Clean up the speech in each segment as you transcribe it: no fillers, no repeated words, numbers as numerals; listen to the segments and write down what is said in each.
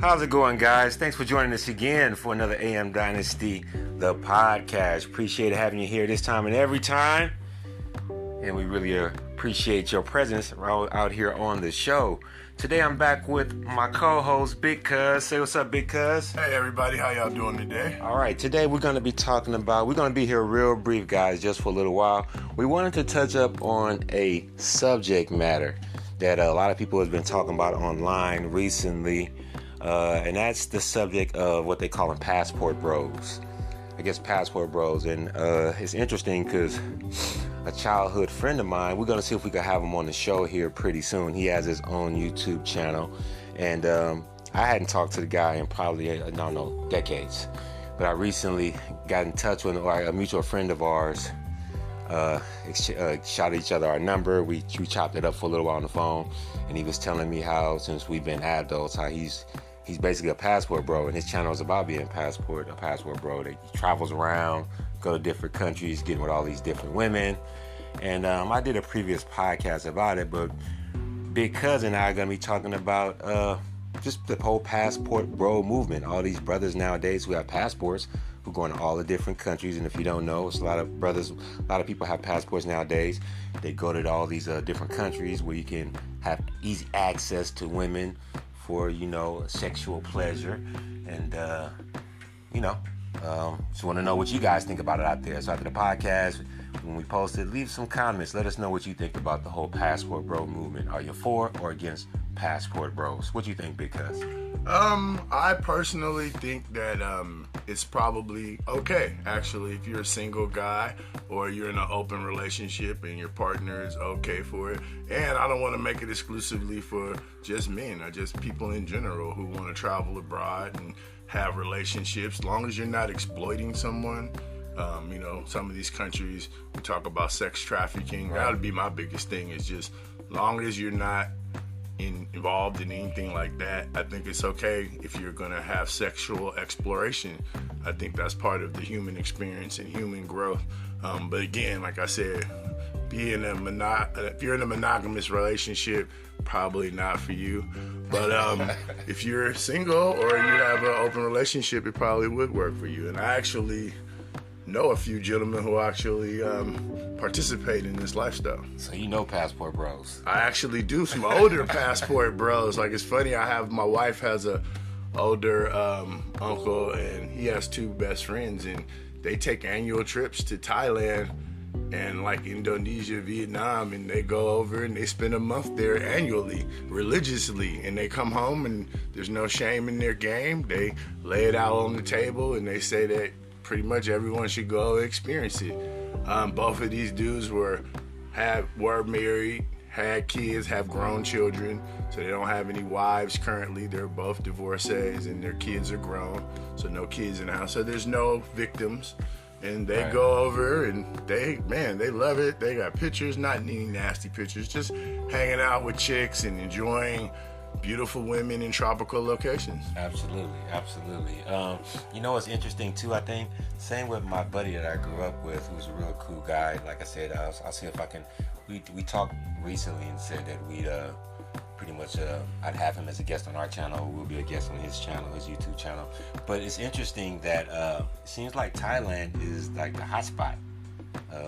How's it going, guys? Thanks for joining us again for another AM Dynasty, the podcast. Appreciate having you here this time and every time. And we really appreciate your presence out here on the show. Today I'm back with my co-host, Big Cuzz. Say what's up, Big Cuzz. Hey, everybody. How y'all doing today? All right. Today we're going to be we're going to be here real brief, guys, just for a little while. We wanted to touch up on a subject matter that a lot of people have been talking about online recently. And that's the subject of what they call passport bros. I guess passport bros. And it's interesting because a childhood friend of mine, we're going to see if we can have him on the show here pretty soon. He has his own YouTube channel. And I hadn't talked to the guy in probably, decades. But I recently got in touch with a mutual friend of ours. Shot each other our number. We chopped it up for a little while on the phone. And he was telling me how, since we've been adults, how he's basically a passport bro, and his channel is about being a passport bro. That he travels around, go to different countries, getting with all these different women. And I did a previous podcast about it, but Big Cuzz and I are going to be talking about just the whole passport bro movement. All these brothers nowadays who have passports, who go into all the different countries. And if you don't know, it's a lot of people have passports nowadays. They go to all these different countries where you can have easy access to women for, sexual pleasure. And, just want to know what you guys think about it out there. So after the podcast, when we post it, leave some comments. Let us know what you think about the whole passport bro movement. Are you for or against passport bros? What do you think, Big Cuzz? I personally think that it's probably okay, actually, if you're a single guy or you're in an open relationship and your partner is okay for it. And I don't want to make it exclusively for just men or just people in general who want to travel abroad and have relationships, as long as you're not exploiting someone. Some of these countries, we talk about sex trafficking. Right. That would be my biggest thing, is just long as you're not involved in anything like that, I think it's okay if you're going to have sexual exploration. I think that's part of the human experience and human growth. But again, like I said, if you're in a monogamous relationship, probably not for you. But if you're single or you have an open relationship, it probably would work for you. And I actually know a few gentlemen who actually participate in this lifestyle. So you know passport bros? I actually do. Some older passport bros. Like, it's funny, my wife has a older uncle, and he has two best friends, and they take annual trips to Thailand and like Indonesia, Vietnam, and they go over and they spend a month there annually, religiously, and they come home and there's no shame in their game. They lay it out on the table and they say that pretty much everyone should go experience it. Both of these dudes were married, had kids, have grown children, so they don't have any wives currently. They're both divorcees and their kids are grown, so no kids in the house. So there's no victims. And they go over and they love it. They got pictures, not any nasty pictures, just hanging out with chicks and enjoying beautiful women in tropical locations. Absolutely. What's interesting too, I think, same with my buddy that I grew up with, who's a real cool guy. Like I said, I'll see if I can, we talked recently and said that we'd pretty much, I'd have him as a guest on our channel. We'll be a guest on his channel, his YouTube channel. But it's interesting that it seems like Thailand is like the hot spot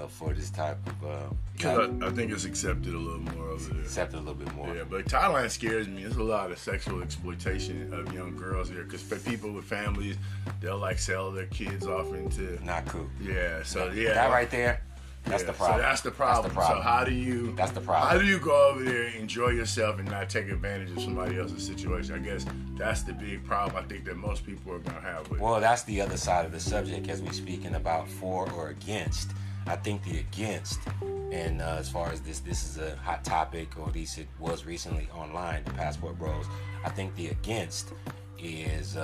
for this type of... I think it's accepted a little more over there. Accepted a little bit more. Yeah, but Thailand scares me. There's a lot of sexual exploitation of young girls there, because people with families, they'll like sell their kids off into... Not cool. Yeah, so yeah. That right there, that's the problem. So that's the problem. So how do you... That's the problem. How do you go over there and enjoy yourself and not take advantage of somebody else's situation? I guess that's the big problem I think that most people are going to have with it. Well, that's the other side of the subject, as we're speaking about for or against. I think the against, and as far as this is a hot topic, or at least it was recently online, the passport bros. I think the against is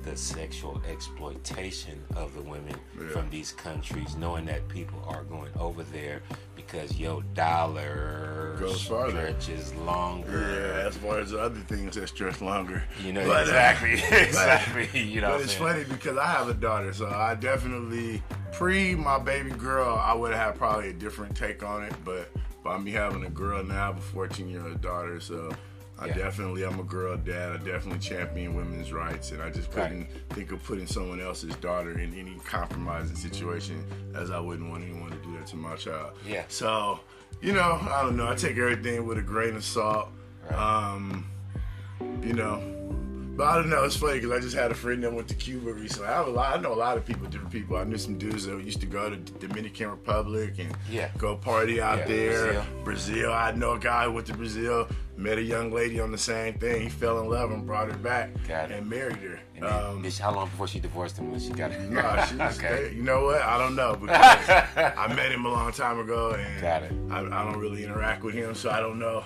the sexual exploitation of the women from these countries, knowing that people are going over there because your dollar stretches longer. Yeah, as far as the other things that stretch longer. Exactly. But it's funny because I have a daughter, so I definitely, my baby girl, I would have probably a different take on it. But by me having a girl now, I have a 14-year-old daughter, so I'm a girl dad. I definitely champion women's rights, and I just couldn't think of putting someone else's daughter in any compromising situation, as I wouldn't want anyone to do that to my child. Yeah. So, I don't know. I take everything with a grain of salt. Right. But I don't know. It's funny because I just had a friend that went to Cuba recently. I know a lot of people, different people. I knew some dudes that used to go to Dominican Republic and go party out there. Brazil. I know a guy who went to Brazil, met a young lady on the same thing. He fell in love and brought her back and married her. And how long before she divorced him when she got it? No, she was you know what? I don't know because I met him a long time ago and I don't really interact with him, so I don't know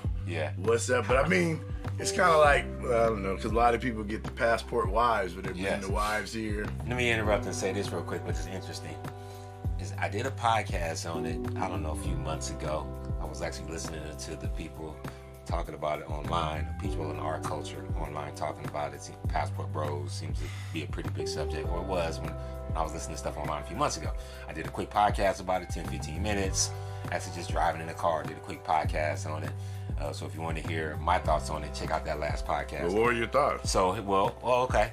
what's up. But I mean, it's kind of like, I don't know, because a lot of people get the passport wives, but they're bringing the wives here. Let me interrupt and say this real quick, which is interesting. I did a podcast on it, I don't know, a few months ago. I was actually listening to the people talking about it online, people in our culture online talking about it. Passport bros seems to be a pretty big subject, or it was when I was listening to stuff online a few months ago. I did a quick podcast about it, 10, 15 minutes. Actually just driving in the car, did a quick podcast on it. So if you want to hear my thoughts on it, check out that last podcast. Well, what were your thoughts? So, okay.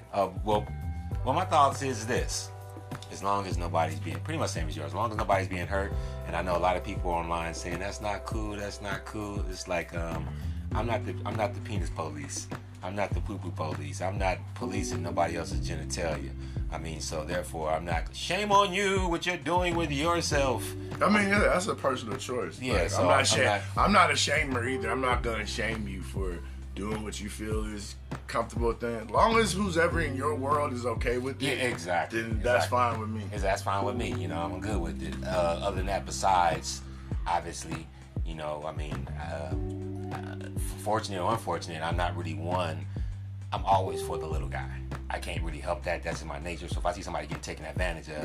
My thoughts is this. As long as nobody's being, pretty much same as yours, as long as nobody's being hurt, and I know a lot of people online saying that's not cool. It's like, I'm not the penis police. I'm not the poo-poo police. I'm not policing nobody else's genitalia. I mean, so therefore, I'm not. Shame on you, what you're doing with yourself. I mean, that's a personal choice. Yeah, like, so I'm not a shamer either. I'm not gonna shame you for doing what you feel is comfortable with. As long as who's ever in your world is okay with it, exactly. Then that's fine with me. That's fine with me. I'm good with it. Other than that, besides, obviously, fortunate or unfortunate, I'm not really one. I'm always for the little guy. I can't really help that. That's in my nature. So if I see somebody getting taken advantage of,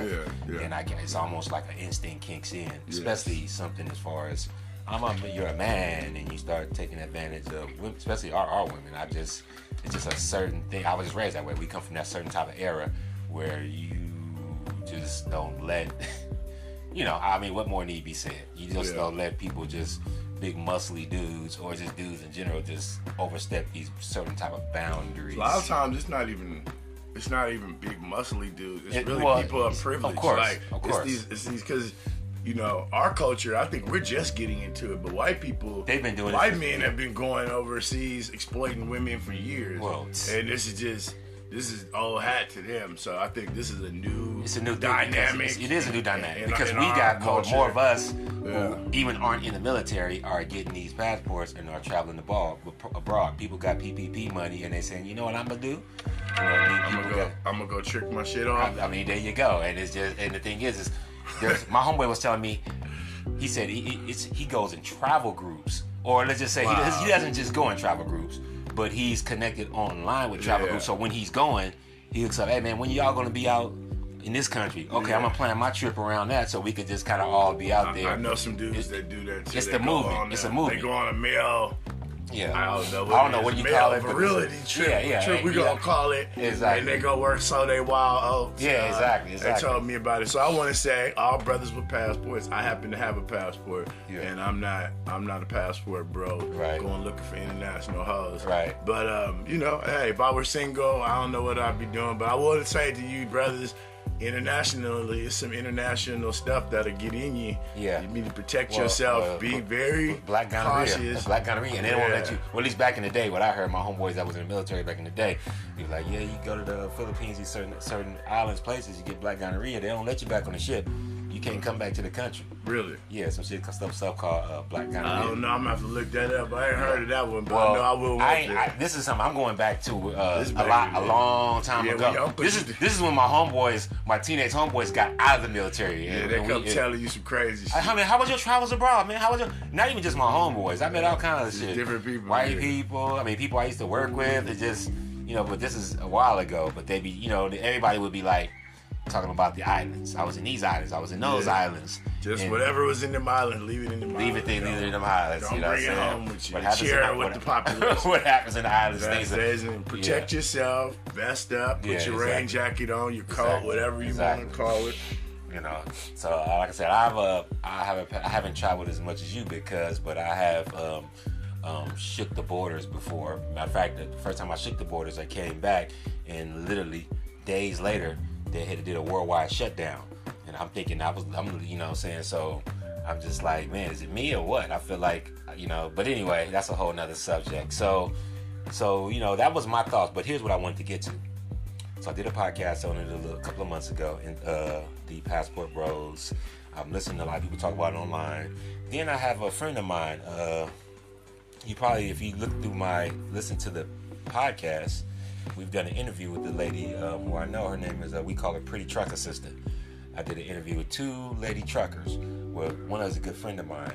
then it's almost like an instinct kicks in. Especially something as far as you're a man and you start taking advantage of women, especially our women. It's just a certain thing. I was just raised that way. We come from that certain type of era where you just don't let, what more need to be said? You just don't let people just big muscly dudes or just dudes in general just overstep these certain type of boundaries. A lot of times it's not even big muscly dudes. It's really people of privilege. Of course. It's these because our culture, I think we're just getting into it, but white people, they've been doing white men have been going overseas exploiting women for years. Well, and this is old hat to them. So I think this is a new dynamic. It is a new dynamic because we got more of us who even aren't in the military are getting these passports and are traveling abroad. People got PPP money and they saying, you know what I'm gonna do? I'm gonna go trick my shit off. I mean, there you go. And it's just, and the thing is my homeboy was telling me, he said he goes in travel groups, or let's just say he doesn't just go in travel groups, but he's connected online with travel groups. So when he's going, he looks up, hey man, when y'all gonna be out in this country? Okay, I'm gonna plan my trip around that so we could just kind of all be out there. I know some dudes that do that too. It's the movement. It's a movement. They go on a mail. Yeah. I don't know what you call it. Virility trip. Yeah. We gonna call it. Exactly. And they go work Sunday Wild Oats. Yeah, exactly. They told me about it. So I want to say, all brothers with passports. I happen to have a passport, and I'm not a passport bro. Right. Going looking for international hoes. Right. But hey, if I were single, I don't know what I'd be doing. But I want to say to you, brothers, internationally, it's some international stuff that'll get in you. Yeah. You need to protect yourself. Be very black gonorrhea. cautious. Black gonorrhea. And they don't let you, well, at least back in the day, what I heard, my homeboys that was in the military back in the day, he was like, yeah, you go to the Philippines, these certain islands, places, you get black gonorrhea. They don't let you back on the ship. You can't come back to the country. Really? Yeah, some stuff called black gonorrhea. I don't know. I'm going to have to look that up. I ain't heard of that one, but I know I will want to. This is something I'm going back to a long time ago. This is when my teenage homeboys got out of the military. Yeah, they come telling you some crazy shit. I mean, how was your travels abroad, man? Not even just my homeboys. I met all kinds of shit. Different people. White people. I mean, people I used to work with. It just, but this is a while ago. But they be, everybody would be like, talking about the islands. I was in these islands. I was in those islands. Just whatever was in them islands, leave it in them islands. Leave it in them islands. Don't bring it home with you. Share it with the population. What happens in the islands? Protect yourself. Vest up. Put your rain jacket on. Your coat. Whatever you want to call it. So like I said, I haven't traveled as much as you but I have shook the borders before. Matter of fact, the first time I shook the borders, I came back, and literally days later, they had did a worldwide shutdown. And I'm thinking, I'm you know what I'm saying? So I'm just like, man, is it me or what? I feel like, you know, but anyway, that's a whole nother subject. So, you know, that was my thoughts, but here's what I wanted to get to. So I did a podcast on it a couple of months ago, in the Passport Bros. I'm listening to a lot of people talk about it online. Then I have a friend of mine, you probably, if you listen to the podcast, we've done an interview with the lady who I know. Her name is, we call her Pretty Truck Assistant. I did an interview with 2 lady truckers. Well, one is a good friend of mine,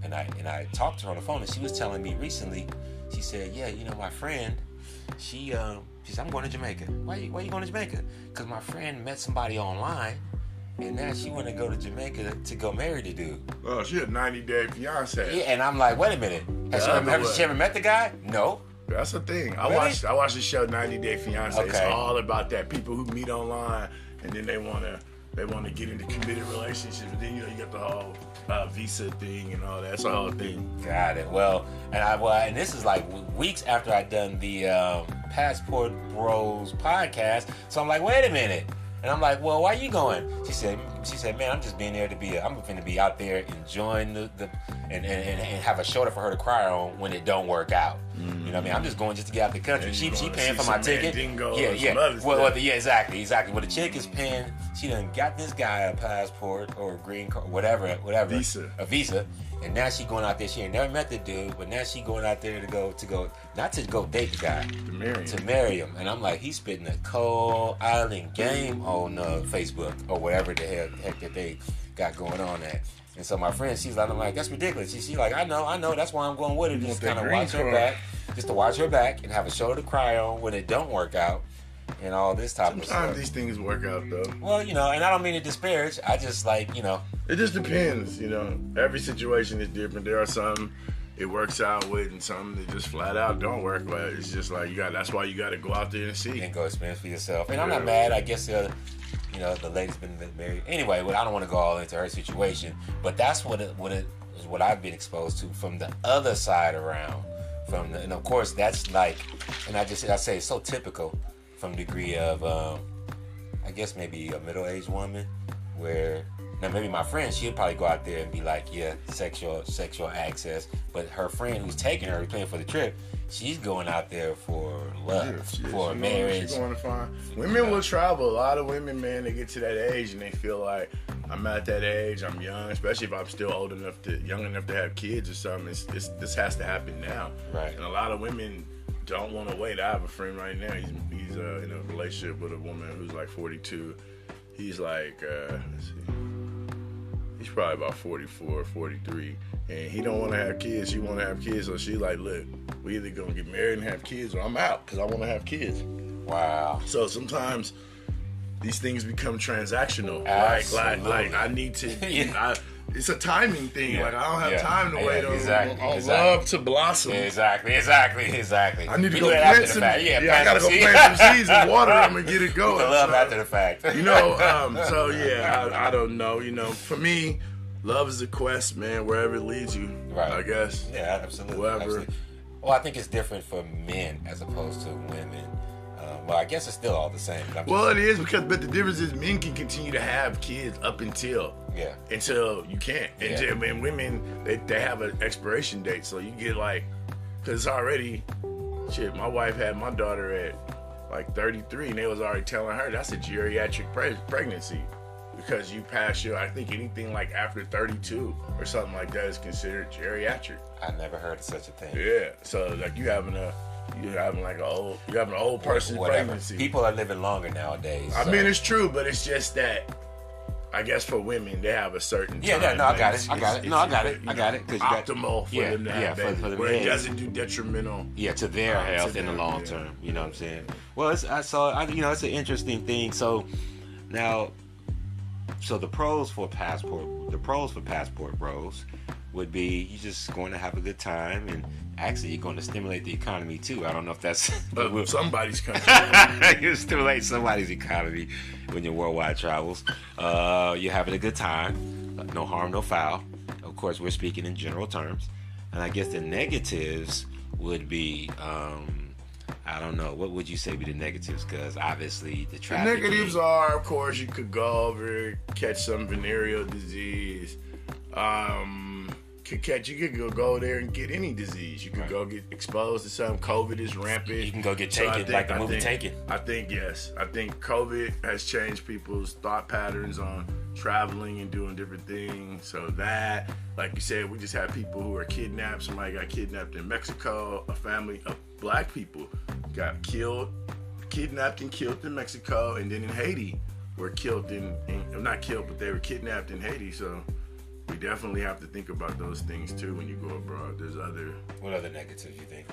and I talked to her on the phone, and she was telling me recently. She said, "Yeah, you know, my friend, she said, I'm going to Jamaica. Why you going to Jamaica? Because my friend met somebody online, and now she want to go to Jamaica to go marry the dude." Oh, she a 90-day fiance. Yeah, and I'm like, wait a minute. Has she ever met the guy? No. That's the thing. I Really? watched the show 90 Day Fiance. Okay. It's all about that. People who meet online and then they want to get into committed relationships. But then, you know, you got the whole visa thing and all that. That's the whole thing. Got it. Well, and this is like weeks after I'd done the Passport Bros podcast. So I'm like, wait a minute. And I'm like, well, why you going? She said, man, I'm just being there I'm going to be out there enjoying and have a shoulder for her to cry on when it don't work out. Mm-hmm. You know what I mean? I'm just going just to get out the country. She paying for my ticket. Yeah. Well, yeah, exactly. Well, the chick is paying. She done got this guy a passport or a green card, whatever. A visa. And now she going out there. She ain't never met the dude, but now she going out there to go not to go date the guy, to marry him. And I'm like, he's spitting a cold island game on Facebook or whatever the heck that they got going on at. And so my friend, I'm like, that's ridiculous. She's like, I know, that's why I'm going with her. Just kind of watch her back, just to watch her back and have a shoulder to cry on when it don't work out. And all this type of stuff. Sometimes these things work out, though. Well, you know, and I don't mean to disparage. I just like, you know. It just depends, you know. Every situation is different. There are some it works out with and some that just flat out don't work. But it's just like, that's why you got to go out there and see. And go experience for yourself. And I'm not mad. I guess, you know, the lady's been married. Anyway, well, I don't want to go all into her situation. But that's what I've been exposed to from the other side around. And of course, that's like, and I say it's so typical. From the degree of, I guess maybe a middle-aged woman, where now maybe my friend, she'd probably go out there and be like, yeah, sexual access, but her friend who's taking her, paying for the trip, she's going out there for love, for marriage. She's going to find. Women will travel. A lot of women, man, they get to that age and they feel like, I'm at that age, I'm young, especially if I'm still young enough to have kids or something. This has to happen now. Right. And a lot of women don't want to wait. I have a friend right now. He's in a relationship with a woman who's like 42. He's like, let's see, he's probably about 44, 43, and he don't want to have kids. She want to have kids, so she's like, look, we either gonna get married and have kids, or I'm out because I want to have kids. Wow. So sometimes these things become transactional. Absolutely. Like I need to. It's a timing thing. Yeah. Like I don't have time to wait on love to blossom. Exactly. I need to go plant some. I gotta go plant some seeds and water them and get it going. Love after the fact. You know. So yeah, I don't know. You know, for me, love is a quest, man. Wherever it leads you, right? I guess. Yeah, absolutely. Whoever. Absolutely. Well, I think it's different for men as opposed to women. Well, I guess it's still all the same. It is but the difference is men can continue to have kids up until you can't. And women, they have an expiration date, so you get like, because already, my wife had my daughter at like 33, and they was already telling her that's a geriatric pregnancy because you pass I think anything like after 32 or something like that is considered geriatric. I never heard of such a thing. Yeah, so like you're having an old person pregnancy. People are living longer nowadays. I mean, it's true, but it's just that I guess for women they have a certain time. I got it. I got it. Optimal for them to have babies, where it doesn't do detrimental. To their health in the long term. You know what I'm saying? Well, it's an interesting thing. So now, the pros for Passport Bros would be you just going to have a good time, and actually you're going to stimulate the economy too. I don't know if that's somebody's country. You stimulate somebody's economy when your worldwide travels. You're having a good time, no harm, no foul. Of course, we're speaking in general terms. And I guess the negatives would be, I don't know. What would you say be the negatives? Because obviously the The traffic. negatives are, of course, you could go over, catch some venereal disease. You could go there and get any disease. You could go get exposed to something. COVID is rampant. You can go get So taken, like the movie Taken. I think, yes. I think COVID has changed people's thought patterns on traveling and doing different things. So that, like you said, we just had people who are kidnapped. Somebody got kidnapped in Mexico. A family of black people got kidnapped and killed in Mexico. And then in Haiti were killed not killed, but they were kidnapped in Haiti. So we definitely have to think about those things too when you go abroad. There's other. What other negatives you think?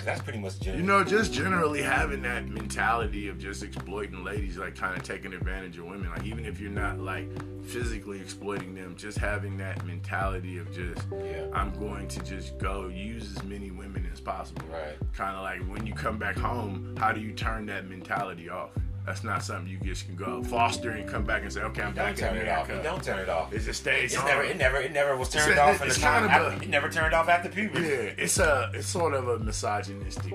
That's pretty much general. Just generally having that mentality of just exploiting ladies, like kind of taking advantage of women. Like even if you're not like physically exploiting them, just having that mentality of just, I'm going to just go use as many women as possible. Right. Kind of like when you come back home, how do you turn that mentality off? That's not something you just can go foster and come back and say, okay, I'm back in America. You don't turn it off. It just stays on. It never was turned off in the time. It never turned off after puberty. Yeah, it's sort of a misogynistic.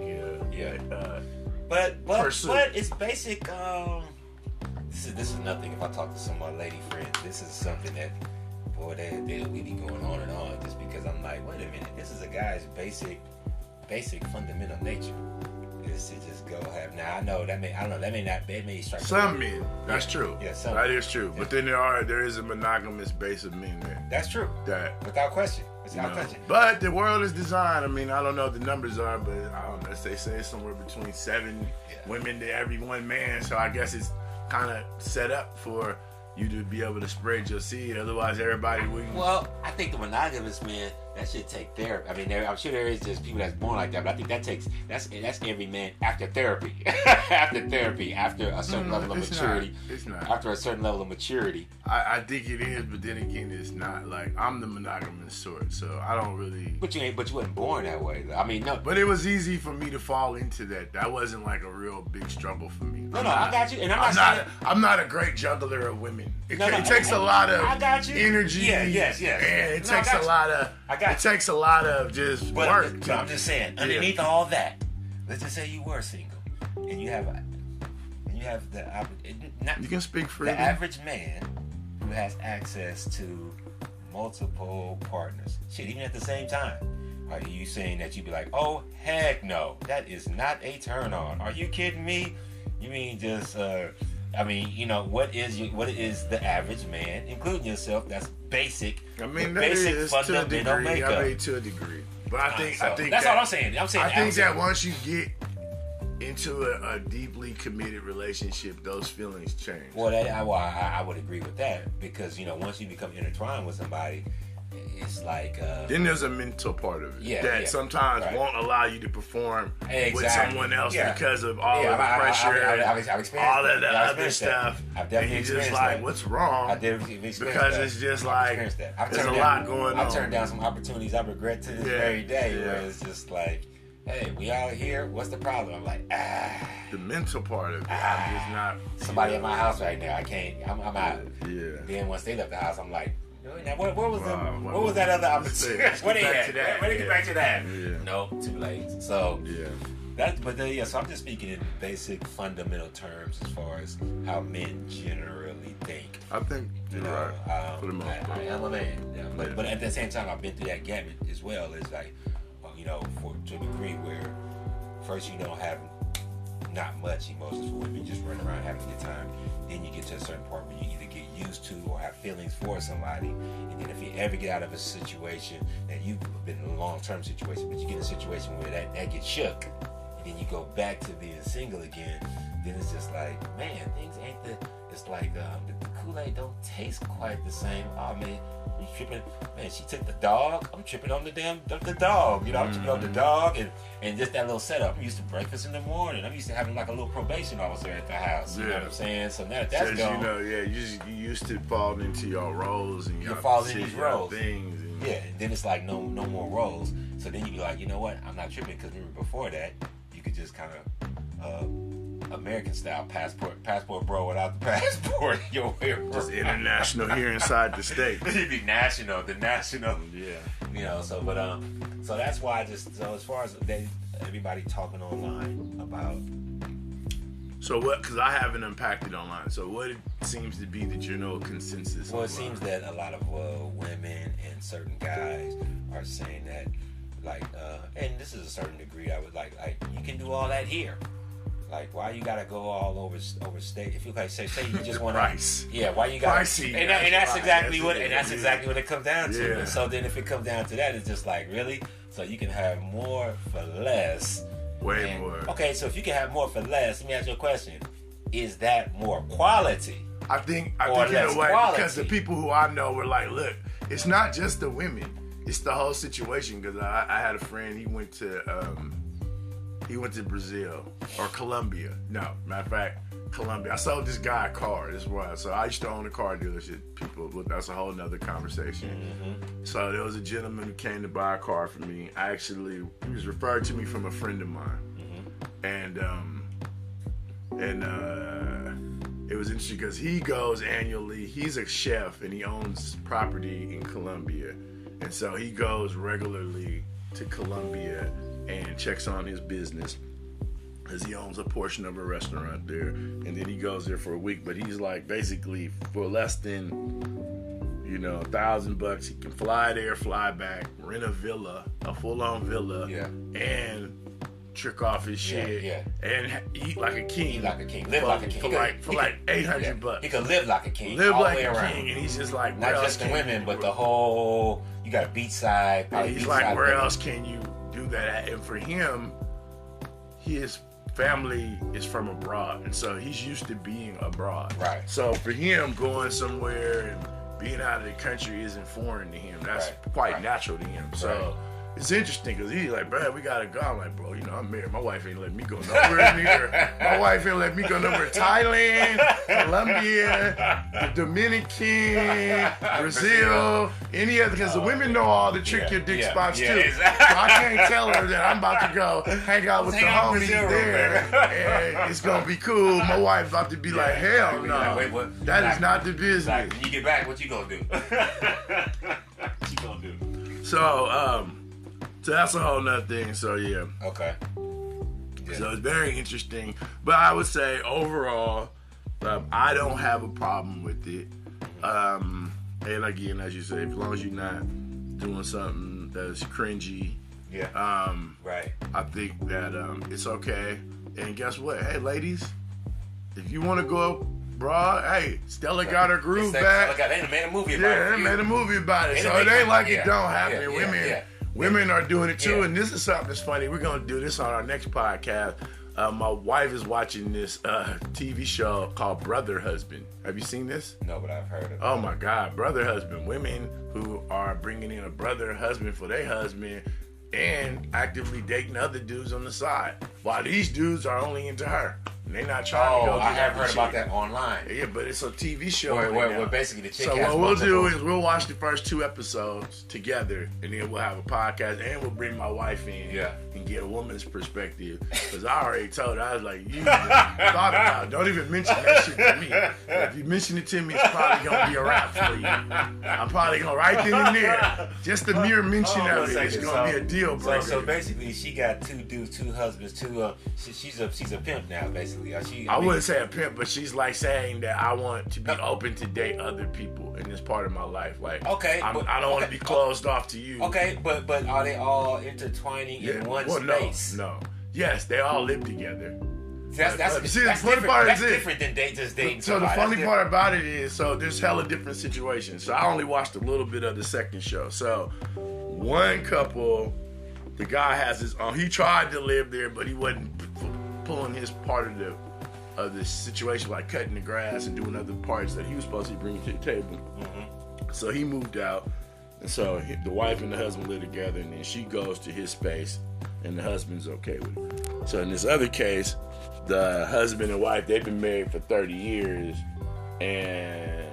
But pursuit. it's basic. This is nothing. If I talk to some of my lady friends, this is something that, boy, we be going on and on. Just because I'm like, wait a minute, this is a guy's basic fundamental nature. Is to just go have. Now I know that may strike some men. That's true. Yeah, that is true. Yeah. But then there is a monogamous base of men there. That's true. That without question. Question. But the world is designed. I mean, I don't know what the numbers are, but I don't know. They say it's somewhere between 7 women to every 1 man. So I guess it's kind of set up for you to be able to spread your seed. Otherwise, everybody wouldn't. Well, I think the monogamous man, that should take therapy. I mean, I'm sure there is just people that's born like that, but I think that's every man after therapy. After a certain level of maturity. It's not. After a certain level of maturity. I think it is, but then again, it's not. Like, I'm the monogamous sort, so I don't really. But you wasn't born that way, though. I mean, no. But it was easy for me to fall into that. That wasn't like a real big struggle for me. I got you, and I'm not a great juggler of women. It takes a lot of energy. Yes. And it takes a lot of. It takes a lot of just work. But I'm just saying, underneath all that, let's just say you were single, and you have you can speak freely. The average man who has access to multiple partners, shit, even at the same time. Are you saying that you'd be like, oh heck no, that is not a turn on? Are you kidding me? You mean just what is the average man, including yourself? That's basic. I mean, that basic is fundamental to a degree. makeup. I mean, to a degree. But I think that's all I'm saying. I think that once you get into a deeply committed relationship, those feelings change. Well, I would agree with that because once you become intertwined with somebody, it's like then there's a mental part of it that sometimes won't allow you to perform with someone else because of all of the pressure, all of the other stuff. I've definitely and you're just like, what's wrong? I definitely experienced because it's just like there's a lot going on. I've turned down some opportunities I regret to this very day where it's just like, hey, we out here. What's the problem? I'm like, the mental part of it. I'm just not. Somebody at my house right now. I can't. I'm out. Yeah. Then once they left the house, I'm like, now, what was that other opportunity? Where they get back to that? Yeah. No, too late. So so I'm just speaking in basic fundamental terms as far as how men generally think. I think you're right. For the most part. I am a man, but at the same time, I've been through that gamut as well. It's like, to a degree where first you don't have not much emotions for women, just running around having a good time. Then you get to a certain point where you either get used to or have feelings for somebody, and then if you ever get out of a situation that you've been in a long-term situation, but you get in a situation where that gets shook, and then you go back to being single again, then it's just like, man, things ain't it's like the Kool-Aid don't taste quite the same. Oh man, you tripping? Man, she took the dog. I'm tripping on the dog. I'm tripping on the dog, and just that little setup. I'm used to breakfast in the morning. I'm used to having like a little probation officer at the house. You know what I'm saying? So now that's gone. You used to fall into your roles and you're falling into these roles. Things. And then it's like no more roles. So then you be like, you know what? I'm not tripping because remember before that, you could just kind of American style passport bro without the passport. Just international here inside the state. It'd be national, the national. Yeah. So that's why as far as everybody talking online about. So what? Because I haven't unpacked it online. So what it seems to be the general consensus? Well, it seems that a lot of women and certain guys are saying that, like, and this is a certain degree. I would like you can do all that here. Like, why you gotta go all over state? If you like say you just want price, why you gotta? Pricey, and that's exactly what it comes down to. Yeah. And so then if it comes down to that, it's just like really. So you can have more for less. Way more. Okay, so if you can have more for less, let me ask you a question: is that more quality? I think in less a way quality? because the people who I know were like, look, it's not just the women, it's the whole situation. Because I had a friend, he went to Brazil or Colombia. No, matter of fact, Colombia. I sold this guy a car. This was so I used to own a car dealership. That's a whole nother conversation. Mm-hmm. So there was a gentleman who came to buy a car from me. He was referred to me from a friend of mine, and it was interesting because he goes annually. He's a chef and he owns property in Colombia, and so he goes regularly to Colombia and checks on his business because he owns a portion of a restaurant there, and then he goes there for a week. But he's like, basically for less than $1,000, he can fly there, fly back, rent a full-on villa, and trick off his shit, and eat like a king, live like a king, for like $800. He could live like a king, live all like the way a around. king, and he's just like, not just the women, but the whole. You got a beachside. He's like, where else can you do that at? And for him, his family is from abroad, and so he's used to being abroad. Right. So for him, going somewhere and being out of the country isn't foreign to him. That's quite natural to him. So it's interesting because he's like, bro, we gotta go. I'm like, bro, I'm married. My wife ain't letting me go nowhere near. My wife ain't letting me go nowhere. Thailand, Colombia, the Dominican, Brazil, any other. Because the women know all the trick your dick spots too. Exactly. So I can't tell her that I'm about to go hang out with the homies there, and it's gonna be cool. My wife's about to be like, hell no, that is not the business. Like, when you get back, what you gonna do? What you gonna do? So that's a whole nother thing. So yeah. Okay. So it's very interesting. But I would say overall, I don't have a problem with it. And again, as you say, as long as you're not doing something that's cringy, right. I think that it's okay. And guess what? Hey, ladies, if you want to go abroad, hey, Stella got her groove back. They made a movie about it. Yeah, they made a movie about it. So it ain't like it don't happen. Women are doing it too, and this is something that's funny. We're gonna do this on our next podcast. My wife is watching this TV show called Brother Husband. Have you seen this? No, but I've heard of it. Oh my God, Brother Husband. Women who are bringing in a brother husband for their husband and actively dating other dudes on the side, while these dudes are only into her. And they not trying to go. I have heard about that online. Yeah, but it's a TV show. Where basically the chick so has what we'll do is we'll watch the first 2 episodes together, and then we'll have a podcast, and we'll bring my wife in and get a woman's perspective. Because I already told her, I was like, you thought about it. Don't even mention that shit to me. If you mention it to me, it's probably going to be a wrap for you. I'm probably going to right then and there, just the mere mention of it, it's going to be a deal, bro. So basically, she got 2 dudes, 2 husbands, 2. She's a pimp now, basically. I wouldn't say a pimp, but she's like saying that I want to be open to date other people in this part of my life. Like, I don't want to be closed off to you. Okay, but are they all intertwining in one space? No. Yes, they all live together. That's different than just dating. So the funny part about it is, so there's hella different situations. So I only watched a little bit of the second show. So one couple, the guy has his own. He tried to live there, but he wasn't pulling his part of the situation, like cutting the grass and doing other parts that he was supposed to be bringing to the table. Mm-hmm. So he moved out, and so the wife and the husband live together, and then she goes to his space, and the husband's okay with it. So in this other case, the husband and wife, they've been married for 30 years, and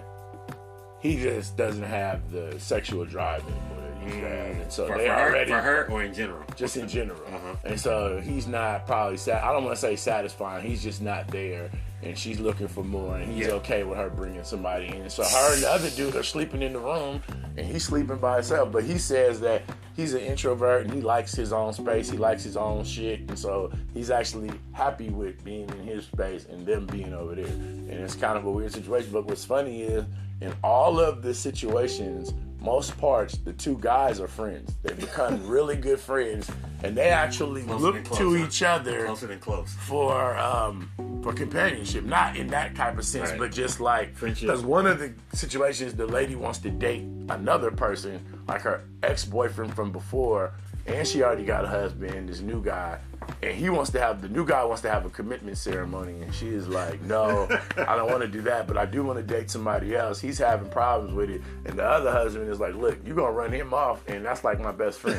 he just doesn't have the sexual drive anymore. he's bad. And so For they already for her or in general? just in general. And so he's not probably I don't want to say satisfying. He's just not there. And she's looking for more, and he's okay with her bringing somebody in. So her and the other dude are sleeping in the room, and he's sleeping by himself. But he says that he's an introvert, and he likes his own space. He likes his own shit, and so he's actually happy with being in his space and them being over there. And it's kind of a weird situation. But what's funny is, in all of the situations, most parts, the two guys are friends. They become really good friends, and they actually look to each other closer than close for companionship. Not in that type of sense, but just like friendship. Because one of the situations, the lady wants to date another person, like her ex-boyfriend from before, and she already got a husband, this new guy, and the new guy wants to have a commitment ceremony, and she is like, no, I don't want to do that, but I do want to date somebody else. He's having problems with it, and the other husband is like, look, you're gonna run him off, and that's like my best friend.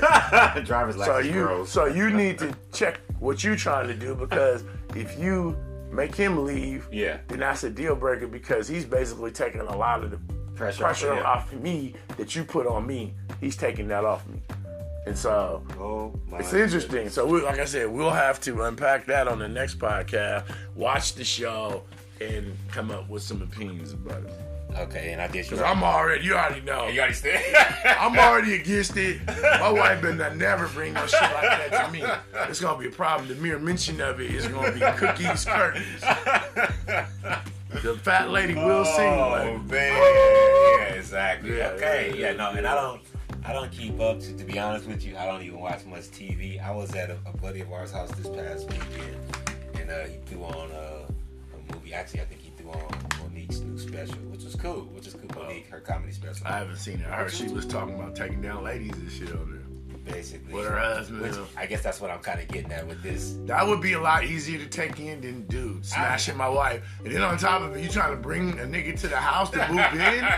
Driver's license. So you need to check what you're trying to do, because if you make him leave, then that's a deal breaker, because he's basically taking a lot of the pressure off me that you put on me. He's taking that off me. And so it's interesting. Goodness. So like I said, we'll have to unpack that on the next podcast, watch the show, and come up with some opinions about it. Okay, and I guess because you already know. You already said. I'm already against it. My wife better never bring no shit like that to me. It's gonna be a problem. The mere mention of it is gonna be cookies, curtains. The fat lady will sing. Oh man, yeah, exactly. And I don't keep up. To be honest with you, I don't even watch much TV. I was at a buddy of ours' house this past weekend, and he threw on a movie. Actually, I think he threw on Monique's new special, which was cool. Monique, her comedy special. I haven't seen it. I heard she was talking about taking down ladies and shit on there. Basically, with her husband. Which, I guess that's what I'm kind of getting at with this. That would be a lot easier to take in than dude smashing my wife, and then on top of it, you trying to bring a nigga to the house to move in.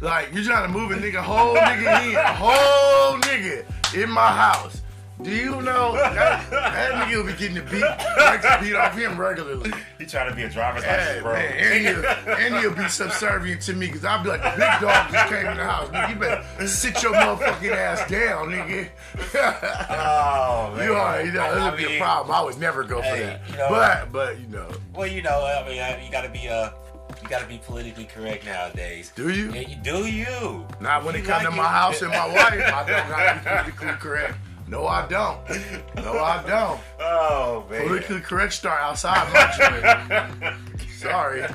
Like you trying to move a whole nigga in my house. Do you know that nigga will be getting the beat off him regularly? He trying to be a driver's license, bro. And he'll be subservient to me, because I'll be like, the big dog just came in the house. Nigga, you better sit your motherfucking ass down, nigga. Oh, man. You already know, this would be a problem. I would never go for that. You know, but you know. Well, you know, I mean, you gotta be politically correct nowadays. Do you? Yeah, do you? Not when it comes to my house and my wife. I don't gotta be politically correct. No, I don't. Oh, man. Politically correct start outside my church. Sorry. You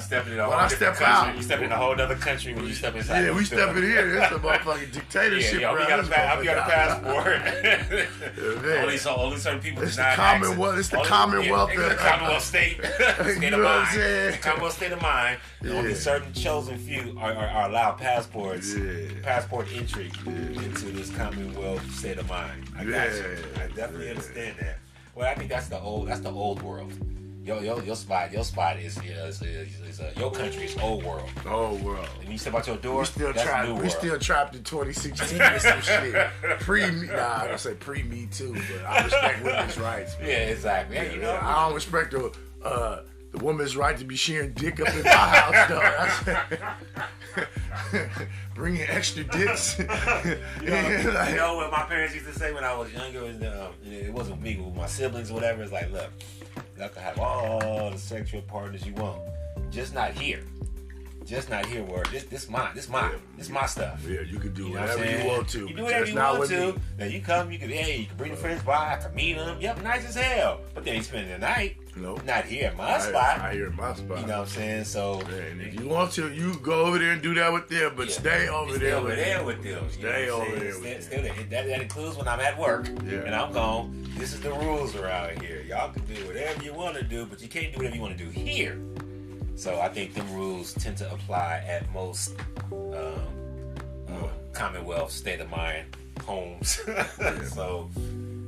stepping in a whole different country. You stepping in a whole other country when you step inside. Yeah, we stepping here. It's a motherfucking dictatorship. Yeah, we got a passport. Only certain people. It's the Commonwealth. It's the Commonwealth. The Commonwealth state. State of mind. Commonwealth state of mind. Yeah. Only certain chosen few are allowed passports, passport entry into this Commonwealth state of mind. I got you. I definitely understand that. Well, I think that's the old world. Your spot is your country is old world. Old world. And you step out your door, we still trapped in 2016 or some shit. I don't say pre-Me Too, but I respect women's rights. Man. Yeah, exactly. Yeah, you know, I don't respect the woman's right to be sharing dick up in my house, though. Bringing extra dicks. You know what my parents used to say when I was younger? It wasn't me, but my siblings or whatever. It's like, look, you can have all the sexual partners you want, just not here. Where this mine. This my stuff. Yeah, you can do whatever you want to. You do whatever you want to. Now you can bring your friends by. I can meet them. Yep, nice as hell. But then you spend the night. Nope. Not here in my spot. Not here in my spot. You know what I'm saying? So, and if you want to, you go over there and do that with them, but stay over there with them. Stay over there with them. That includes when I'm at work and I'm gone. This is the rules around here. Y'all can do whatever you want to do, but you can't do whatever you want to do here. So I think them rules tend to apply at most Commonwealth state of mind homes. So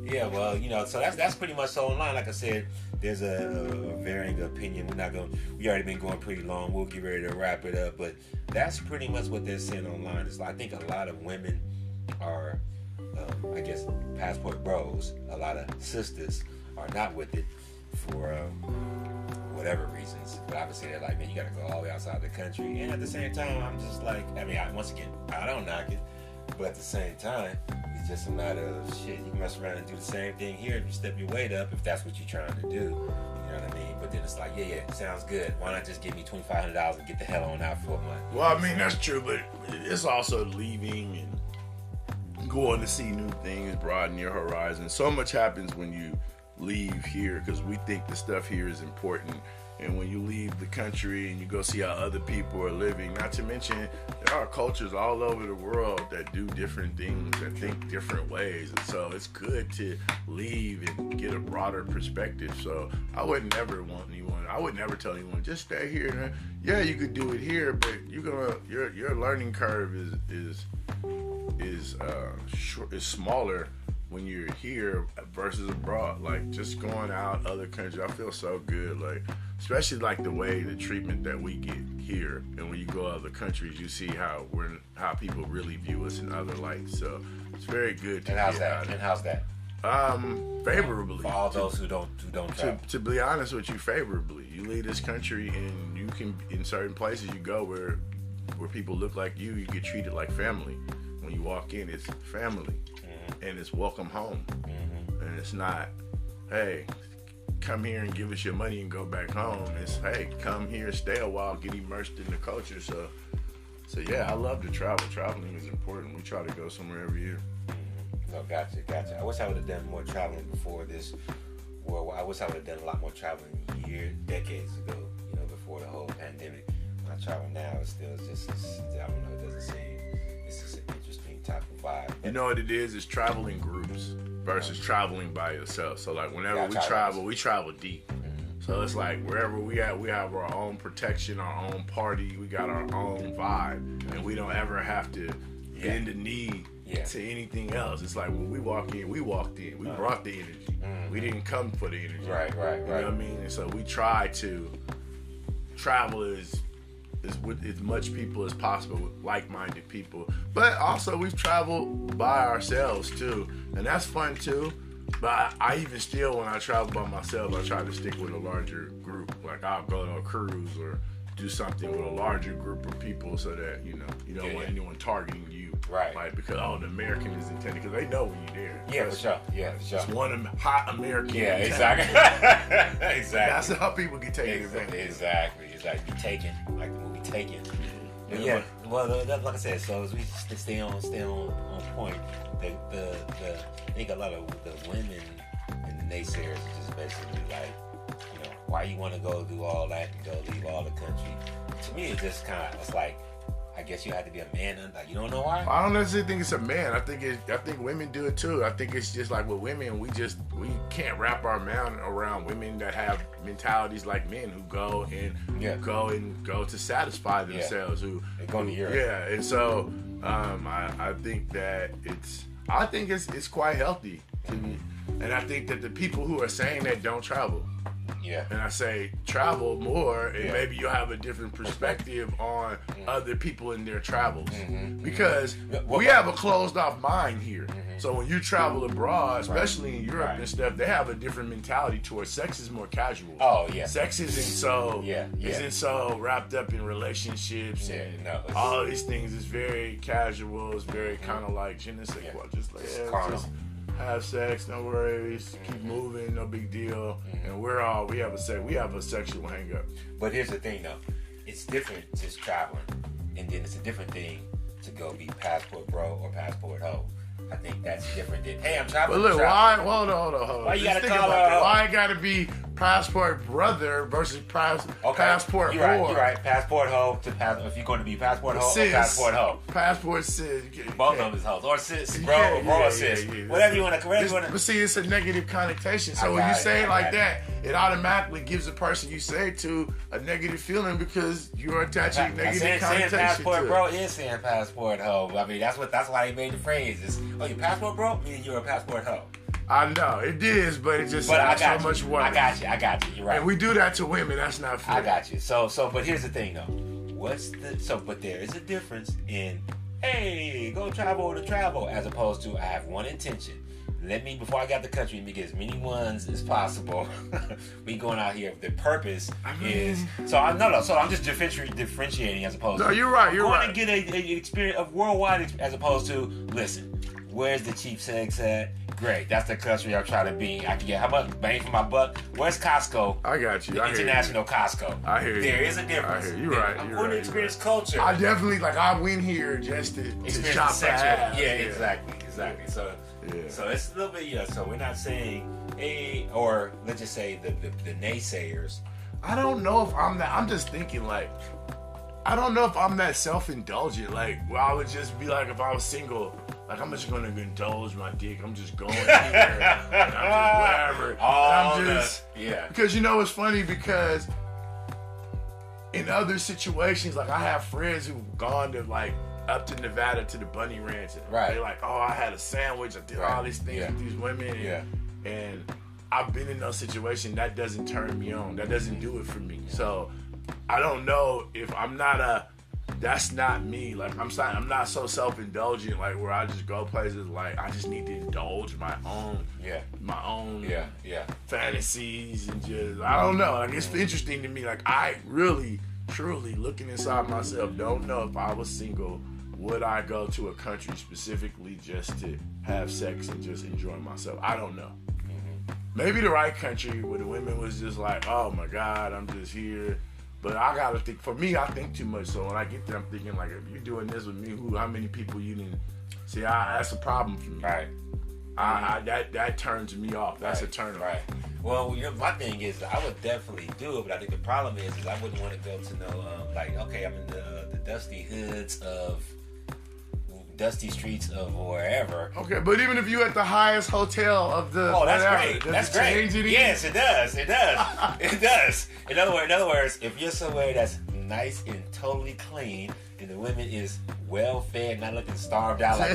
yeah, well, you know, so that's pretty much online. Like I said, there's a varying opinion. We already been going pretty long. We'll get ready to wrap it up, but that's pretty much what they're saying online. It's like, I think a lot of women are, I guess, passport bros. A lot of sisters are not with it for whatever reasons. But obviously they're like, man, you gotta go all the way outside the country. And at the same time, I'm just like, I mean, once again, I don't knock it. But at the same time, it's just a matter of shit. You can mess around and do the same thing here if you step your weight up, if that's what you're trying to do. You know what I mean? But then it's like, yeah, sounds good. Why not just give me $2,500 and get the hell on out for a month? Well, I mean, that's true, but it's also leaving and going to see new things, broaden your horizon. So much happens when you leave here because we think the stuff here is important. And when you leave the country and you go see how other people are living, not to mention there are cultures all over the world that do different things, that think different ways. And so it's good to leave and get a broader perspective. So I would never tell anyone, just stay here. Yeah, you could do it here, but your learning curve is smaller when you're here versus abroad. Like just going out other countries, I feel so good. Like especially like the way the treatment that we get here, and when you go other countries, you see how people really view us in other lights. So it's very good. And how's that? Favorably. For all those who don't travel. To be honest with you, favorably. You leave this country and you can, in certain places you go where people look like you get treated like family. When you walk in, it's family. And it's welcome home. And it's not, hey, come here and give us your money and go back home. It's, hey, come here, stay a while, get immersed in the culture. So yeah, I love to travel. Traveling is important. We try to go somewhere every year. No, gotcha. I wish I would have done more traveling before this world. I wish I would have done a lot more traveling decades ago, before the whole pandemic. When I travel now, it's still just, I don't know, it doesn't seem, it's just an interesting type of vibe. You know what it is? It's traveling groups versus traveling by yourself. So like whenever we travel deep. So it's like wherever we at, we have our own protection, our own party, we got our own vibe, and we don't ever have to bend the knee to anything else. It's like when we walked in. We brought the energy. We didn't come for the energy. Right. You know what I mean? And so we try to travel with as much people as possible, with like-minded people. But also we've traveled by ourselves too, and that's fun too. But I even still, when I travel by myself, I try to stick with a larger group. Like I'll go to a cruise or do something with a larger group of people so that you don't want anyone targeting you. Right. Like because the American is intended, because they know when you're there. Yeah, for sure. It's one hot American. Yeah, exactly. That's how people get taken advantage. Exactly. Be taken, like the movie Taken. Yeah. Well, like I said, so as we stay on point, I think a lot of the women and the naysayers are just basically like, why you want to go do all that and go leave all the country? To me, it's like, I guess you have to be a man. Like, you don't know why? I don't necessarily think it's a man. I think women do it too. I think it's just like with women, we can't wrap our mind around women that have mentalities like men who go to satisfy themselves. Who go to Europe. Yeah, and so I think that it's quite healthy to me. And I think that the people who are saying that don't travel. Yeah. And I say travel more, and maybe you'll have a different perspective on other people in their travels. Because we have a closed off mind here. So when you travel abroad, especially in Europe and stuff, they have a different mentality towards sex. Is more casual. Oh yeah. Sex isn't so wrapped up in relationships and all of these things. It's very casual. It's very kind of like je ne sais quoi, just like just have sex, no worries, keep moving, no big deal. And we have a sexual hang up. But here's the thing though, it's different just traveling, and then it's a different thing to go be passport bro or passport hoe. I think that's different than, hey, I'm traveling. But look, hold on. Why you gotta call her? Why it gotta be passport brother versus passport you're whore? You're right. Passport hoe if you're going to be passport hoe or passport hoe. Passport sis. Both of them is hoes. Or sis, bro, or sis. Whatever you want to. But see, it's a negative connotation. So when you say it like that, it automatically gives the person you say it to a negative feeling because you're attaching negative connotation saying passport to bro is saying passport hoe. I mean, that's why they made the phrase. Is, oh, you passport bro? Meaning you're a passport hoe. I know it is, but it just sounds so much worse. I got you. You're right. And we do that to women. That's not fair. I got you. So, but here's the thing, though. But there is a difference in, hey, go travel to travel, as opposed to I have one intention. before I got the country, let me get as many ones as possible. We going out here. The purpose is so I'm just differentiating as opposed to. No, you're right. You're right. To get a experience of worldwide as opposed to listen. Where's the cheap sex at? Great, that's the country I'm trying to be. I can get how much bang for my buck? Where's Costco? I got you. The international Costco. I hear you. There is a difference. I hear you. You're right. I'm going to experience culture. I definitely I went here just to shop sexual. Yeah, exactly. So it's a little bit, so we're not saying, hey, or let's just say the naysayers. I don't know if I'm that. I'm just thinking I don't know if I'm that self-indulgent. Where I would just be if I was single, I'm just gonna indulge my dick. I'm just going here. And I'm just whatever. Because it's funny because in other situations, I have friends who've gone to up to Nevada to the Bunny Ranch. And they're oh, I had a sandwich. I did all these things with these women. And I've been in those situations. That doesn't turn me on. That doesn't do it for me. So I don't know if I'm not that's not me. I'm not so self-indulgent where I just go places I just need to indulge my own fantasies and just I don't know. It's interesting to me. I really truly looking inside myself don't know if I was single would I go to a country specifically just to have sex and just enjoy myself. I don't know. Maybe the right country where the women was just oh my God, I'm just here. But I gotta think. For me, I think too much. So when I get there, I'm thinking if you're doing this with me, how many people you didn't see? That's a problem for me. Right. That turns me off. That's a turn off. Right. Well, my thing is, I would definitely do it, but I think the problem is I wouldn't want to go to okay, I'm in the dusty hoods of. Dusty streets of wherever. Okay, but even if you at the highest hotel of the that's great. That's great. Yes, it does. It does. In other words, if you're somewhere that's nice and totally clean, and the women is well fed, not looking starved out I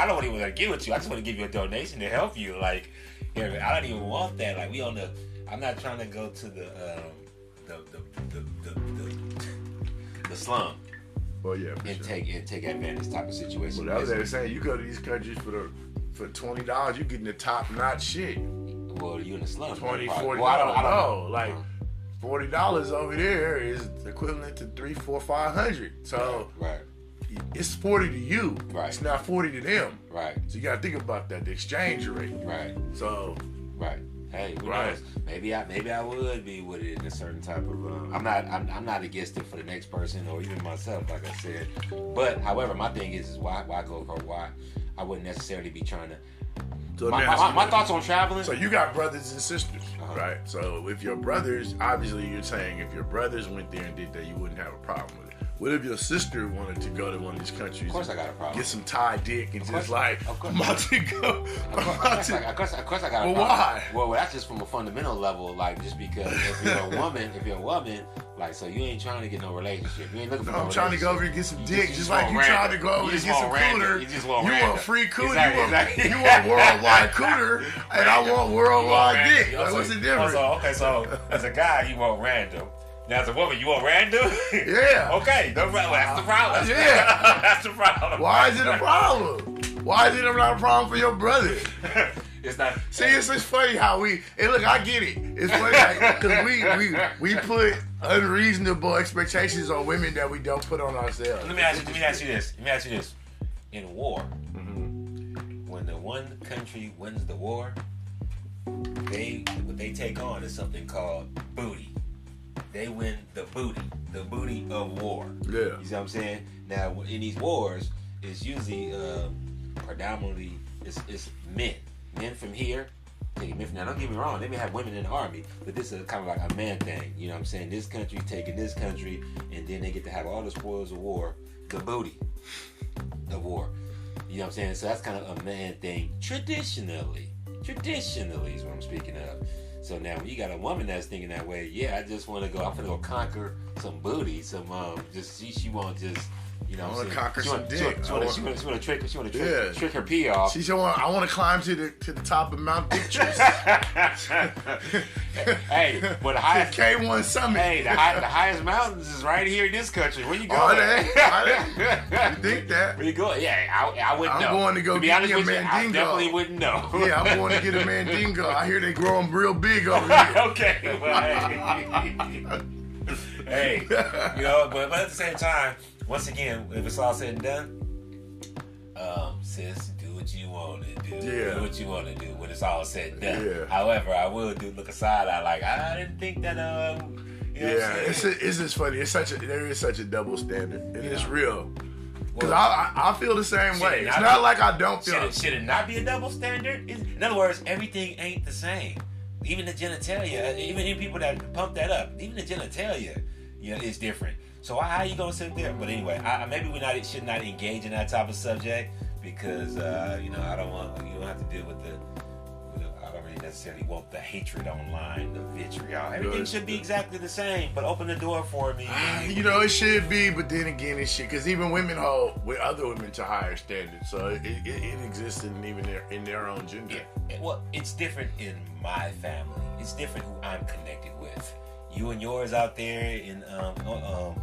don't even want to get with you. I just want to give you a donation to help you. I don't even want that. I'm not trying to go to the slum. Well, yeah, and take advantage type of situation. Well, that's what they're saying. You go to these countries for $20, you getting the top notch shit. Well, you in the slum. $20, $40. Well, I don't know. $40 over there is equivalent to $300, $400, $500. So it's 40 to you. Right. It's not 40 to them. Right. So you got to think about that, the exchange rate. Right. So. Right. Hey, who knows? Maybe I would be with it in a certain type of. I'm not against it for the next person or even myself, like I said. But however, my thing is why go for why I wouldn't necessarily be trying to. So my thoughts on traveling. So you got brothers and sisters, right? So if your brothers, obviously you're saying if your brothers went there and did that, you wouldn't have a problem with it. What if your sister wanted to go to one of these countries? Of course, I got a problem. Get some Thai dick and I'm about to go. Of course, I got a problem. Why? Well, that's just from a fundamental level, just because if you're a woman, so you ain't trying to get no relationship. You ain't looking for no I'm trying to go over and get some dick, just like you trying to go over and get some cooter. You want free cooter. Exactly. You want worldwide cooter, and I want worldwide dick. What's the difference? So as a guy, you want random. Now, as a woman, you want random? Yeah. Okay, no problem. That's the problem. That's the problem. Why is it a problem? Why is it not a problem for your brother? It's not. See, it's just funny how look, I get it. It's funny because we put unreasonable expectations on women that we don't put on ourselves. Let me ask you this. In war, when the one country wins the war, what they take on is something called booty. They win the booty of war. Yeah. You see what I'm saying? Now, in these wars, it's usually predominantly it's men. Men from here. Now, don't get me wrong. They may have women in the army, but this is kind of like a man thing. You know what I'm saying? This country taking this country, and then they get to have all the spoils of war, the booty of war. You know what I'm saying? So that's kind of a man thing traditionally is what I'm speaking of. So now when you got a woman that's thinking that way, I just want to go. I'm gonna go conquer some booty, some she won't just You know, I want to conquer some dick. She want to trick her pee off. She said, I want to climb to the top of Mount Dictress. Hey, but the highest K1 Summit. Hey, the highest mountains is right here in this country. Where you going? Are they? You think that? Where you going? Yeah, I wouldn't know. I'm going to go get me a mandingo. I definitely wouldn't know. Yeah, I'm going to get a mandingo. I hear they grow them real big over here. Okay. Well, hey, you know, but at the same time, once again, if it's all said and done, sis, do what you want to do. Yeah. Do what you want to do when it's all said and done. Yeah. However, I will look aside. I didn't think that. You know Yeah, it's just funny. There is such a double standard, and it's real. Because Well, I feel the same way. It's not like I don't feel. Should it not be a double standard? In other words, everything ain't the same. Even the genitalia, even in people that pump that up, even the genitalia, you know, is different. So how you gonna sit there? But anyway, maybe should not engage in that type of subject because you know, I don't want you don't have to deal with I don't really necessarily want the hatred online, the vitriol. Everything should be exactly the same, but open the door for me. You know, it should be, but then again, it should, because even women hold with other women to higher standards, so it exists in their own gender. Yeah, well, it's different in my family. It's different who I'm connected with. You and yours out there in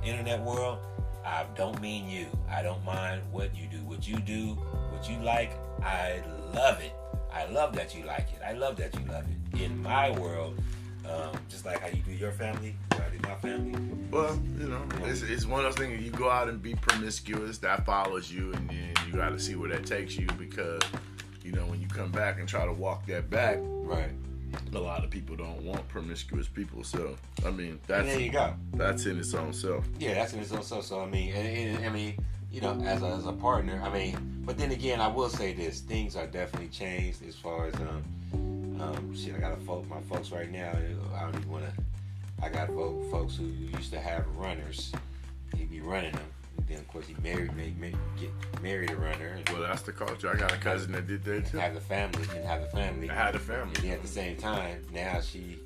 internet world, I don't mean you. I don't mind what you do. What you do, what you like, I love it. I love that you like it. I love that you love it. In my world, just like how you do your family, how I do my family. Well, you know, it's one of those things. You go out and be promiscuous, that follows you, and then you got to see where that takes you, because, you know, when you come back and try to walk that back, right? A lot of people don't want promiscuous people, so I mean, there you go. That's in its own self. Yeah, that's in its own self. So I mean, you know, as a partner, but then again, I will say this: things are definitely changed as far as shit. I got my folks right now. I don't even want to. I got folks who used to have runners. He'd be running them. Then of course he get married a runner. Well, that's the culture. I got a cousin that did that too. Have the family. I had a family. And then at the same time, now she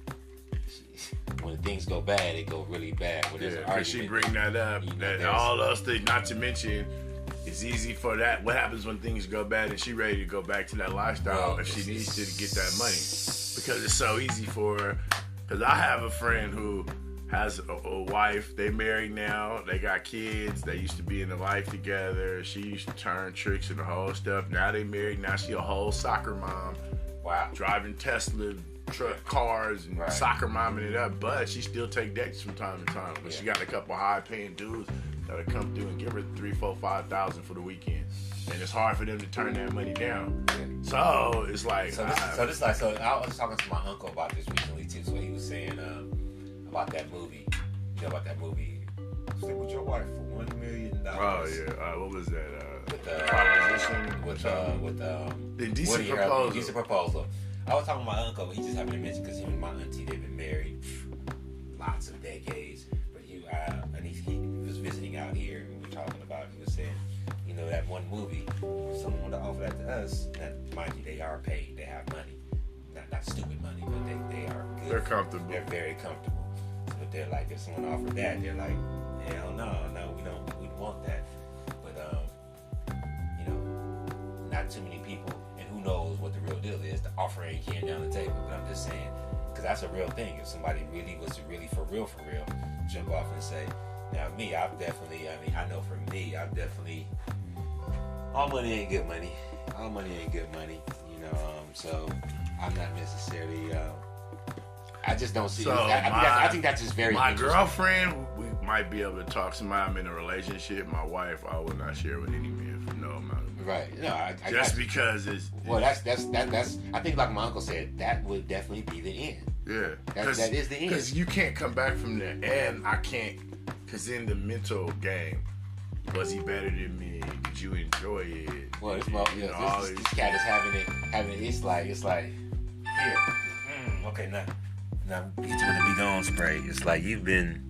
when things go bad, it go really bad. When there's an argument, she bring that up. That all those things. Not to mention, it's easy for that. What happens when things go bad and she ready to go back to that lifestyle if she needs to get that money? Because it's so easy for her. Because I have a friend who has a wife. They married now. They got kids. They used to be in the life together. She used to turn tricks and the whole stuff. Now they married. Now she a whole soccer mom. Wow. Driving Tesla truck cars and soccer momming it up. But she still take dates from time to time. But she got a couple high paying dudes that'll come through and give her $3,000, $4,000, $5,000 for the weekend. And it's hard for them to turn that money down. So it's like so I was talking to my uncle about this recently too. So he was saying about that movie. You know about that movie? Sleep with your wife for $1 million. Oh yeah. What was that? With Proposition. With the Indecent Proposal. Indecent Proposal. I was talking to my uncle. He just happened to mention because him and my auntie, they've been married lots of decades. But he was visiting out here and we were talking about. He was saying, you know, that one movie. If someone wanted to offer that to us, that mind you, they are paid. They have money, not stupid money, but they are good. They're comfortable. They're very comfortable. But they're like, if someone offered that, they're like, hell no, we don't want that. But you know, not too many people, and who knows what the real deal is. The offer ain't came down the table. But I'm just saying, because that's a real thing. If somebody really was to really for real, jump off and say, now me, I know for me, I've definitely, all money ain't good money. All money ain't good money. You know, so I'm not necessarily. I just don't see. I think that's just very. My girlfriend, we might be able to talk. Somebody I'm in a relationship. My wife, I will not share with any man for no amount of money. Right. No, just because it's. Well, that's. I think, like my uncle said, that would definitely be the end. Yeah. That is the end. Because you can't come back from there, and I can't. Because in the mental game, was he better than me? Did you enjoy it? Well, this cat is having it. It's like here. Okay, now get you with the Be Gone spray. It's like you've been.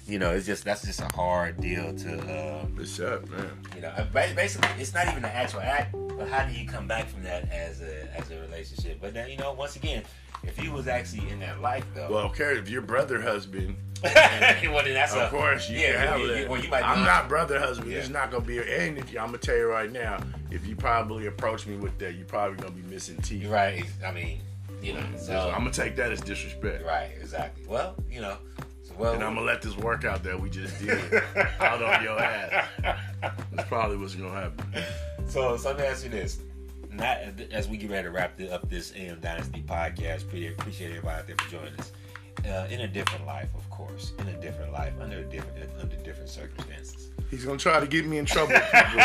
You know, that's just a hard deal to. It's up, man. You know, basically, it's not even an actual act, but how do you come back from that as a relationship? But then, you know, once again, if he was actually in that life, though. Well, okay, if your brother husband Well, then that's of course, you can have that. Well, you might I'm not brother husband. Yeah. It's not gonna be. And if I'm gonna tell you right now, if you probably approach me with that, you probably gonna be missing teeth. Right. I mean, So I'm gonna take that as disrespect. Right. Exactly. Well, So, And I'm gonna let this workout that we just did out on your ass. That's probably what's gonna happen. So let me ask you this. Not as we get ready to wrap up this AM Dynasty podcast, appreciate everybody out there for joining us. In a different life, of course. In a different life, under different circumstances. He's gonna try to get me in trouble, people.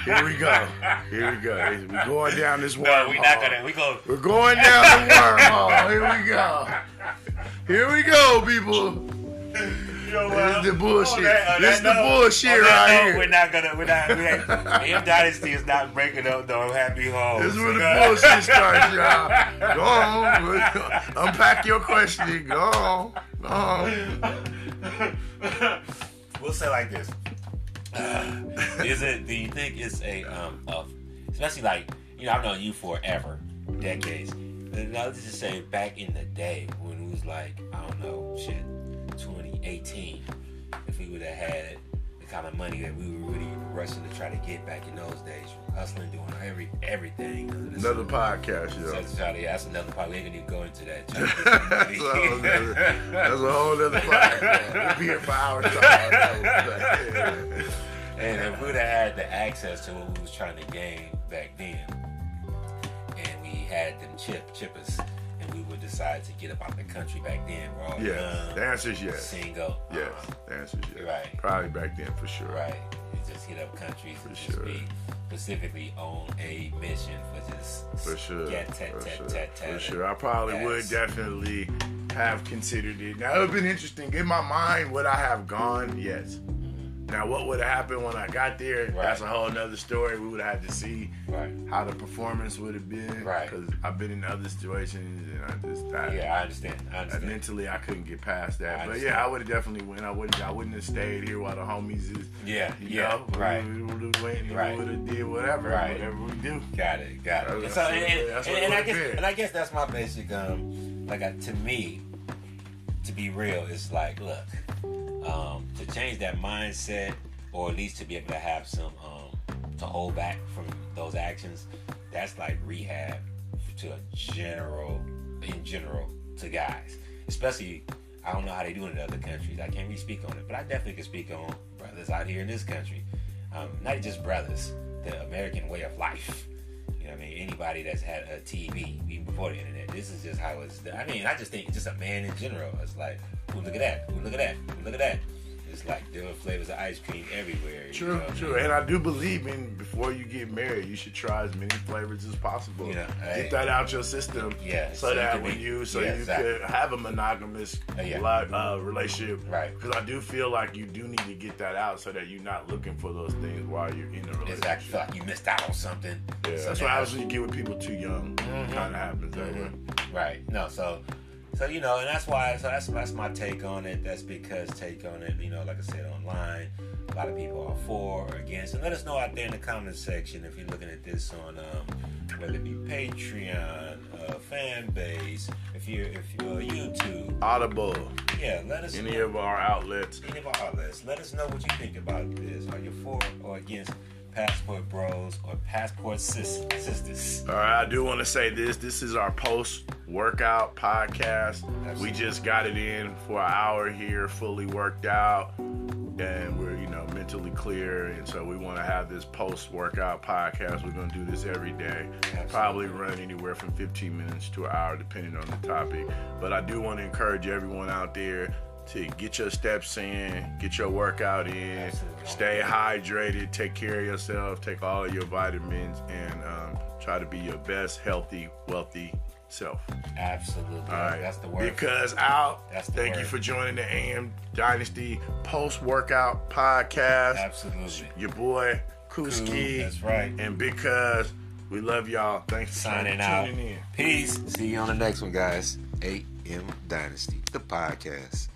Here we go. We're going down this wormhole. No, we're not gonna. We're going down the wormhole. Here we go, people. This is the bullshit. This is the bullshit right here. We're not. AM Dynasty is not breaking up no happy homes. This is where the bullshit starts, y'all. Go on. Unpack your question. Go on. We'll say like this. Do you think it's especially like, I've known you forever, decades. Let's just say back in the day when it was like, I don't know, 2018, if we would have had the kind of money that we were really rushing to try to get back in those days, hustling, doing everything. Another podcast, yo. That's another podcast. We ain't gonna even go into that. That's a whole other podcast. We'll be here for hours. And if we would have had the access to what we was trying to gain back then, and we had them chippers, and we would decide to get up out the country back then, we're all young, the answer is yes. Single. Yes, the answer is yes. Right. Probably back then for sure. Right. Just hit up countries and just be specifically on a mission for just for sure. For sure. I probably would definitely have considered it. Now it would have been interesting. In my mind, would I have gone? Yes. Now, what would have happened when I got there? Right. That's a whole nother story. We would have had to see how the performance would have been. Right. Because I've been in other situations and I understand. Mentally, I couldn't get past that. But I would have definitely went. I wouldn't have stayed here while the homies is. You know, right. We would have went and we would have did whatever. Right. Whatever we do. Got it. And I guess that's my basic. To me, to be real, it's like, look. To change that mindset, or at least to be able to have some to hold back from those actions, that's like rehab in general to guys. Especially, I don't know how they do it in other countries. I can't really speak on it, but I definitely can speak on brothers out here in this country. Not just brothers, the American way of life. You know what I mean? Anybody that's had a TV, even before the internet, this is just how it's done. I mean, I just think just a man in general. It's like, ooh, look at that. Ooh, look at that. Ooh, look at that. It's like different flavors of ice cream everywhere. True. And I do believe before you get married, you should try as many flavors as possible. Get that out your system. Yeah. So that when you could have a monogamous relationship. Right. Because I do feel like you do need to get that out so that you're not looking for those things while you're in a relationship. Exactly. Feel like you missed out on something. Yeah. That's what happens when you get with people too young. Mm-hmm. Kind of happens that way. Right. No. So and that's why. So that's my take on it. That's because take on it. Like I said, online, a lot of people are for or against. And let us know out there in the comment section if you're looking at this on whether it be Patreon, fan base, if you're YouTube, Audible. Yeah, let us any know. of our outlets. Let us know what you think about this. Are you for or against Passport Bros or Passport Sisters? All right, I do want to say this. This is our post-workout podcast. Absolutely. We just got it in for an hour here, fully worked out, and we're mentally clear. And so we want to have this post-workout podcast. We're going to do this every day. Absolutely. Probably run anywhere from 15 minutes to an hour, depending on the topic. But I do want to encourage everyone out there to get your steps in, get your workout in, Absolutely. Stay hydrated, take care of yourself, take all of your vitamins, and try to be your best, healthy, wealthy self. Absolutely. All right. That's the word. Because out. Thank you for joining the AM Dynasty post-workout podcast. Absolutely. Your boy, Cuzz. That's right. And because we love y'all. Thanks for signing out. tuning in. Peace. See you on the next one, guys. AM Dynasty, the podcast.